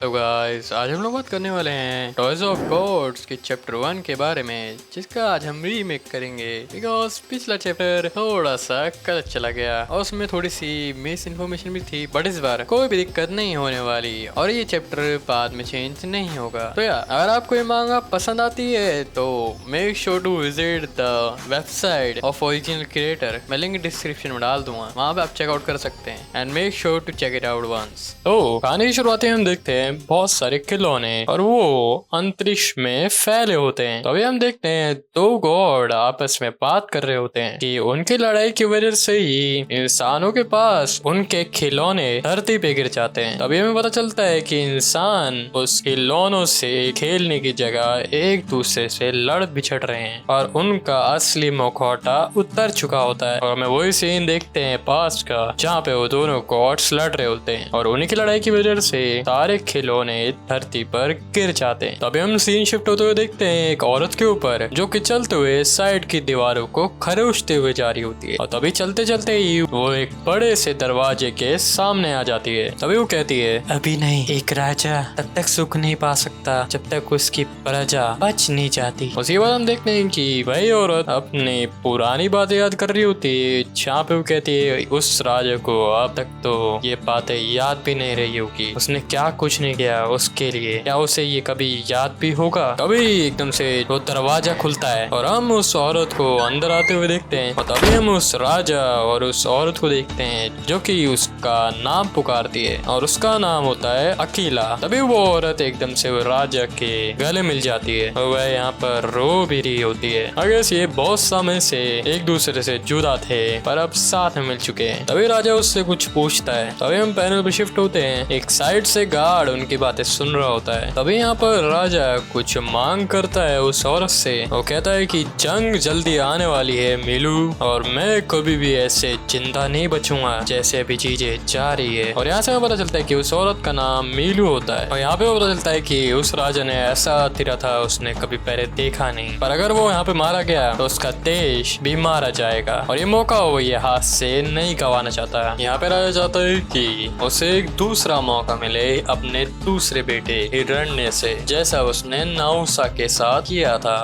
तो गाइस आज हम लोग बात करने वाले हैं टॉयज ऑफ गॉड्स के चैप्टर 1 के बारे में, जिसका आज हम रीमेक करेंगे बिकॉज पिछला चैप्टर थोड़ा सा गलत चला गया और उसमें थोड़ी सी मिस इन्फॉर्मेशन भी थी, बट इस बार कोई भी दिक्कत नहीं होने वाली और ये चैप्टर बाद में चेंज नहीं होगा। तो यार अगर आपको ये मांगा पसंद आती है तो make sure to visit the website of original creator. मैं लिंक डिस्क्रिप्शन में डाल दूंगा, वहाँ पे आप चेकआउट कर सकते हैं and make sure to check it out once. तो कहानी की शुरुआत हम देखते हैं बहुत सारे खिलौने और वो अंतरिक्ष में फैले होते हैं। तो अभी हम देखते हैं दो गॉड आपस में बात कर रहे होते हैं कि उनकी लड़ाई की वजह से ही इंसानों के पास उनके खिलौने धरती पे गिर जाते हैं। तभी हमें पता चलता है कि इंसान उस खिलौनों से खेलने की जगह एक दूसरे से लड़ बिछड़ रहे हैं और उनका असली मुखौटा उतर चुका होता है। और हमें वही सीन देखते हैं पास्ट का, जहाँ पे वो दोनों गॉड्स लड़ रहे होते हैं और उन्हीं की लड़ाई की वजह से सारे खिलौने धरती पर गिर जाते हैं। तभी हम सीन शिफ्ट होते हुए देखते हैं एक औरत के ऊपर जो कि चलते हुए साइड की दीवारों को खरोचते हुए जा रही होती है और तभी चलते चलते ही वो एक बड़े से दरवाजे के सामने आ जाती है। तभी वो कहती है, अभी नहीं, एक राजा तब तक सुख नहीं पा सकता जब तक उसकी प्रजा बच नहीं जाती। उसके बाद हम देखते हैं कि वही औरत अपनी पुरानी बातें याद कर रही होती है, जहाँ पे वो कहती है उस राजा को अब तक तो ये बातें याद भी नहीं रही होगी, उसने क्या कुछ नहीं किया उसके लिए, क्या उसे ये कभी याद भी होगा। तभी एकदम से वो दरवाजा खुलता है और हम उस औरत को अंदर आते हुए देखते हैं और तभी हम उस राजा और उस औरत को देखते हैं जो कि उसका नाम पुकारती है और उसका नाम होता है अकीला। तभी वो औरत एकदम से वो राजा के गले मिल जाती है और वह यहाँ पर रो भी रही होती है। अगर ये बहुत समय से एक दूसरे से जुदा थे पर अब साथ में मिल चुके हैं। तभी राजा उससे कुछ पूछता है। तभी हम पैनल पे शिफ्ट होते हैं, एक साइड से गार्ड उनकी बातें सुन रहा होता है। तभी यहाँ पर राजा कुछ मांग करता है उस औरत से। वो कहता है कि जंग जल्दी आने वाली है मीलू और मैं कभी भी ऐसे जिंदा नहीं बचूंगा जैसे अभी चीजें जा रही है। और यहाँ से हमें पता चलता है कि उस औरत का नाम मीलू होता है और यहाँ पे पता चलता है कि उस राजा ने ऐसा तीरा था उसने कभी पहले देखा नहीं, पर अगर वो यहाँ पे मारा गया तो उसका देश भी मारा जाएगा और ये मौका वो ये हाथ से नहीं गंवाना चाहता। यहाँ पे राजा चाहता है कि उसे एक दूसरा मौका मिले अपने दूसरे बेटे हिरण्य से, जैसा उसने नाउसा के साथ किया था।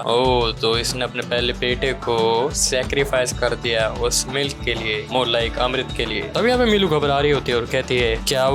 तो इसने अपने पहले बेटे को सैक्रिफाइस कर दिया उस मिल्क के लिए, मोर लाइक अमृत के लिए। तभी यहाँ पे मीलू घबरा रही होती है और कहती है क्या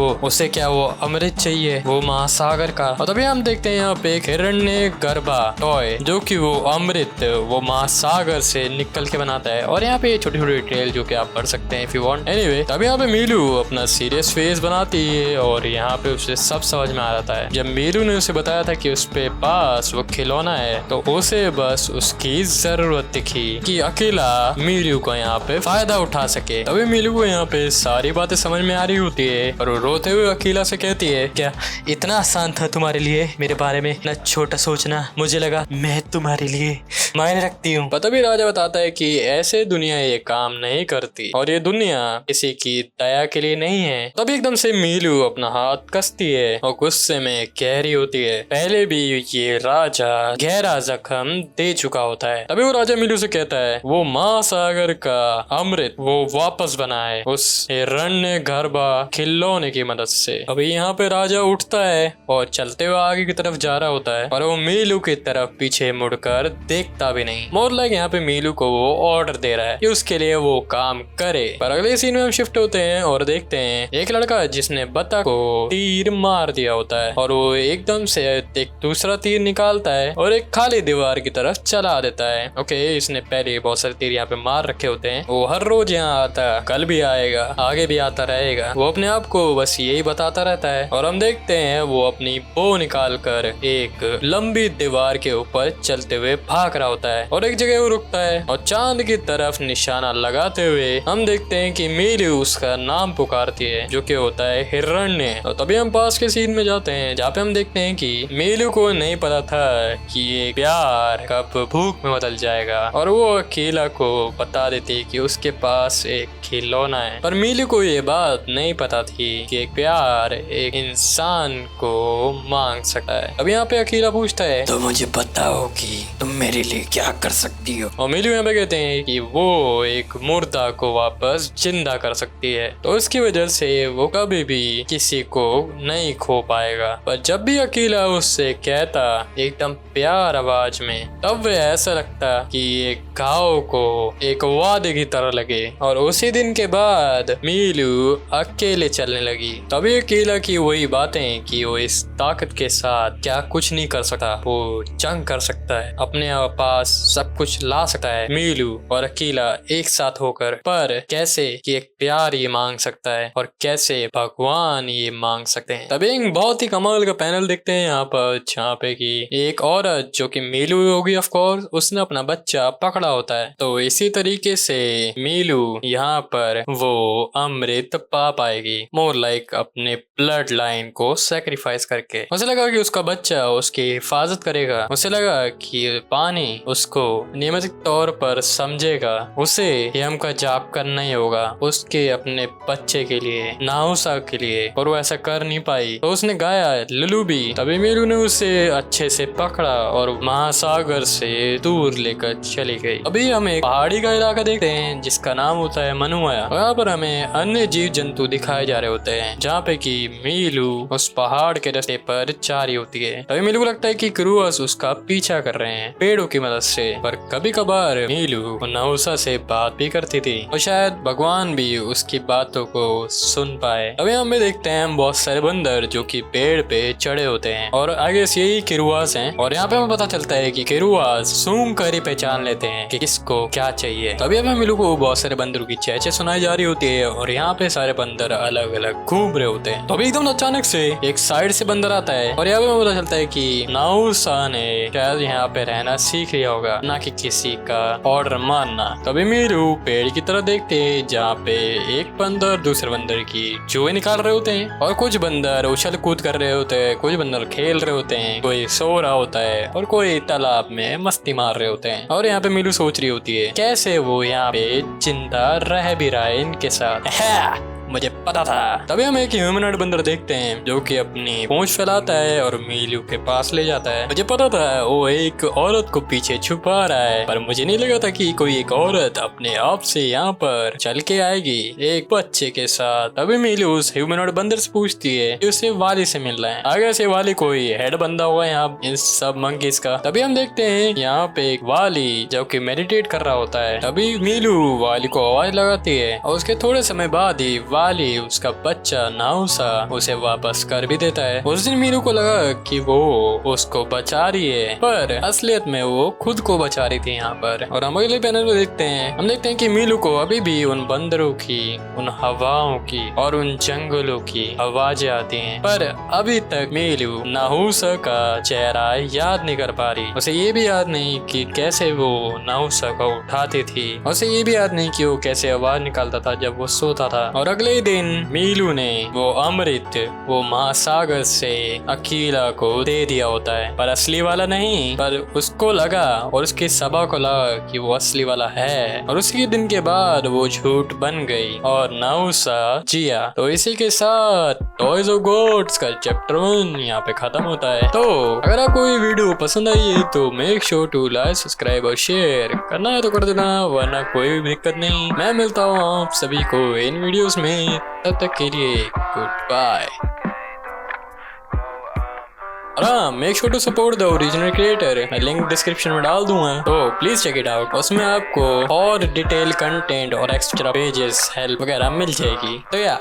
वो अमृत चाहिए, वो महासागर का। और तभी हम देखते हैं यहाँ पे एक हिरण्य गर्भा टॉय जो कि वो अमृत वो महासागर से निकल के बनाता है। और यहाँ पे छोटी छोटी डिटेल जो कि आप पढ़ सकते हैं इफ यू वांट। एनीवे तभी यहाँ पे मीलू अपना सीरियस फेस बनाती है और यहाँ पे उसे सब समझ में आ रहा है। जब मीलू ने उसे बताया था कि उस पे पास वो खिलौना है तो उसे बस उसकी जरूरत दिखी कि अकेला मीलू को यहाँ पे फायदा उठा सके। तभी मीलू को यहाँ पे सारी बातें समझ में आ रही होती है और वो रोते हुए अकेला से कहती है, क्या इतना आसान था तुम्हारे लिए मेरे बारे में इतना छोटा सोचना? मुझे लगा मैं तुम्हारे लिए मायने रखती हूँ। तभी राजा बताता है कि ऐसे दुनिया ये काम नहीं करती और ये दुनिया किसी की दया के लिए नहीं है। तभी एकदम से मीलू अपना हाथ कसती है और गुस्से में कह रही होती है पहले भी ये राजा गहरा जख्म दे चुका होता है। तभी वो राजा मीलू से कहता है वो महासागर का अमृत वो वापस बनाए उस हिरण्य गर्भा खिलौने की मदद से। अभी यहाँ पे राजा उठता है और चलते हुए आगे की तरफ जा रहा होता है और वो मीलू की तरफ पीछे मुड़कर देखता भी नहीं। मोर लाइक यहाँ पे मीलू को वो ऑर्डर दे रहा है कि उसके लिए वो काम करे। पर अगले सीन में हम शिफ्ट होते हैं और देखते हैं एक लड़का जिसने बत्तख को तीर मार दिया होता है और वो एकदम से एक दूसरा तीर निकालता है और एक खाली दीवार की तरफ चला देता है। ओके, इसने पहले बहुत सारे तीर यहाँ पे मार रखे होते हैं। वो हर रोज यहाँ आता है, कल भी आएगा, आगे भी आता रहेगा। वो अपने आप को बस यही बताता रहता है और हम देखते हैं वो अपनी बो निकाल कर एक लंबी दीवार के ऊपर चलते हुए भाग रहा होता है और एक जगह वो रुकता है और चांद की तरफ निशाना लगाते हुए हम देखते हैं कि मीलू उसका नाम पुकारती है जो कि होता है हिरण्य। और तभी हम पास के सीन में जाते हैं जहाँ पे हम देखते हैं कि मीलू को नहीं पता था कि ये प्यार कब भूख में बदल जाएगा और वो अकेला को बता देती है कि उसके पास एक खिलौना है। पर मीलू को ये बात नहीं पता थी कि एक प्यार एक इंसान को मांग सकता है। अब यहाँ पे अकेला पूछता है तो मुझे बताओ कि तुम मेरे लिए क्या कर सकती हो? और मीलू यहाँ पे कहते हैं कि वो एक मुर्दा को वापस जिंदा कर सकती है, तो उसकी वजह से वो कभी भी किसी को नहीं खो पाएगा। पर जब भी अकीला उससे कहता एकदम प्यार आवाज में, तब वह ऐसा लगता कि ये घाव को एक वादे की तरह लगे। और उसी दिन के बाद मीलू अकेले चलने लगी। तभी अकीला की वही बातें कि वो इस ताकत के साथ क्या कुछ नहीं कर सकता, वो जंग कर सकता है, अपने पास सब कुछ ला सकता है। मीलू और अकीला एक साथ होकर, पर कैसे कि एक प्यार ये मांग सकता है और कैसे भगवान ये मांग सकते हैं। तभी एक बहुत ही कमाल का पैनल देखते हैं यहाँ पर, जहाँ पे कि एक औरत जो कि मीलू होगी ऑफ कोर्स, उसने अपना बच्चा पकड़ा होता है। तो इसी तरीके से मीलू यहाँ पर वो अमृत पा पाएगी, मोर लाइक अपने ब्लड लाइन को सेक्रीफाइस करके। उसे लगा कि उसका बच्चा उसकी हिफाजत करेगा, उसे लगा कि पानी उसको नियमित तौर पर समझेगा, उसे यम का जाप करना ही होगा उसके अपने बच्चे के लिए, नाहुसा के लिए, और वो ऐसा कर नहीं पाई। तो उसने गाया लुलू भी। तभी मीलू ने उसे अच्छे से पकड़ा और महासागर से दूर लेकर चली गई। अभी हम एक पहाड़ी का इलाका देखते हैं जिसका नाम होता है मनुआया। यहाँ पर हमें अन्य जीव जंतु दिखाए जा रहे होते हैं, जहाँ पे कि मीलू उस पहाड़ के रास्ते पर जा रही होती है। तभी मीलू को लगता है कि क्रूअस उसका पीछा कर रहे हैं पेड़ों की मदद से। पर कभी कभार मीलू नाहुसा से बात भी करती थी और शायद भगवान भी उसकी बातों को सुन पाए। अभी हम देखते हैं बहुत सारे बंदर जो कि पेड़ पे चढ़े होते हैं और आगे से यही किरुआस हैं। और यहाँ पे हमें पता चलता है कि किरुआस सूंघ कर ही पहचान लेते हैं कि किसको क्या चाहिए। तभी हमें मीलू को बहुत सारे बंदरों की चहचह सुनाई जा रही होती है और यहाँ पे सारे बंदर अलग अलग घूम रहे होते हैं। तो अभी एकदम अचानक से एक साइड से बंदर आता है और यहाँ पे हमें पता चलता है कि नाहुसा ने शायद यहाँ पे रहना सीख लिया होगा, ना कि किसी का ऑर्डर मानना। तभी मीलू पेड़ की तरफ देखते हैं जहाँ पे एक बंदर दूसरे बंदर की चूहे निकाल रहे होते हैं और कुछ बंदर उछल कूद कर रहे होते हैं, कुछ बंदर खेल रहे होते हैं, कोई सो रहा होता है और कोई तालाब में मस्ती मार रहे होते हैं। और यहाँ पे मीलू सोच रही होती है कैसे वो यहाँ पे जिंदा रह भी रहा है इनके साथ। मुझे पता था। तभी हम एक ह्यूमनॉइड बंदर देखते हैं जो कि अपनी पूंछ फैलाता है और मीलू के पास ले जाता है। मुझे पता था वो एक औरत को पीछे छुपा रहा है, पर मुझे नहीं लगा था कि कोई एक औरत अपने आप से यहाँ पर चल के आएगी एक बच्चे के साथ। तभी मीलू उस ह्यूमनॉइड बंदर से पूछती है कि उसे वाली से मिलना है। आगे से वाली कोई हेड बंदा हुआ यहाँ इन सब मंकीज का। तभी हम देखते हैं यहाँ पे एक वाली जो कि मेडिटेट कर रहा होता है। तभी मीलू वाली को आवाज लगाती है और उसके थोड़े समय बाद ही वाली उसका बच्चा नाहुसा उसे वापस कर भी देता है। उस दिन मीलू को लगा कि वो उसको बचा रही है, पर असलियत में वो खुद को बचा रही थी यहाँ पर। और हम अगले पैनल में देखते हैं कि मीलू को अभी भी उन बंदरों की, उन हवाओं की और उन जंगलों की आवाजें आती हैं, पर अभी तक मीलू नाहुसा का चेहरा याद नहीं कर पा रही। उसे ये भी याद नहीं कि कैसे वो नाहुसा को उठाती थी, उसे ये भी याद नहीं कि वो कैसे आवाज निकालता था जब वो सोता था। और अगले दिन मीलू ने वो अमृत वो महासागर से अकीला को दे दिया होता है, पर असली वाला नहीं। पर उसको लगा और उसकी सभा को लगा कि वो असली वाला है, और उसी दिन के बाद वो झूठ बन गई और नाहुसा जिया। तो इसी के साथ टॉयज ऑफ गॉड्स का चैप्टर 1 यहाँ पे खत्म होता है। तो अगर आपको ये वीडियो पसंद आई है तो make sure to like, subscribe और शेयर करना है तो कर देना, वरना कोई भी दिक्कत नहीं। मैं मिलता हूँ आप सभी को इन वीडियोस में, तब तक के लिए goodbye. Make sure to support the original creator, मैं लिंक डिस्क्रिप्शन में डाल दूंगा, तो प्लीज चेक इट आउट। उसमें आपको और डिटेल कंटेंट और एक्स्ट्रा पेजेस हेल्प वगैरह मिल जाएगी। तो या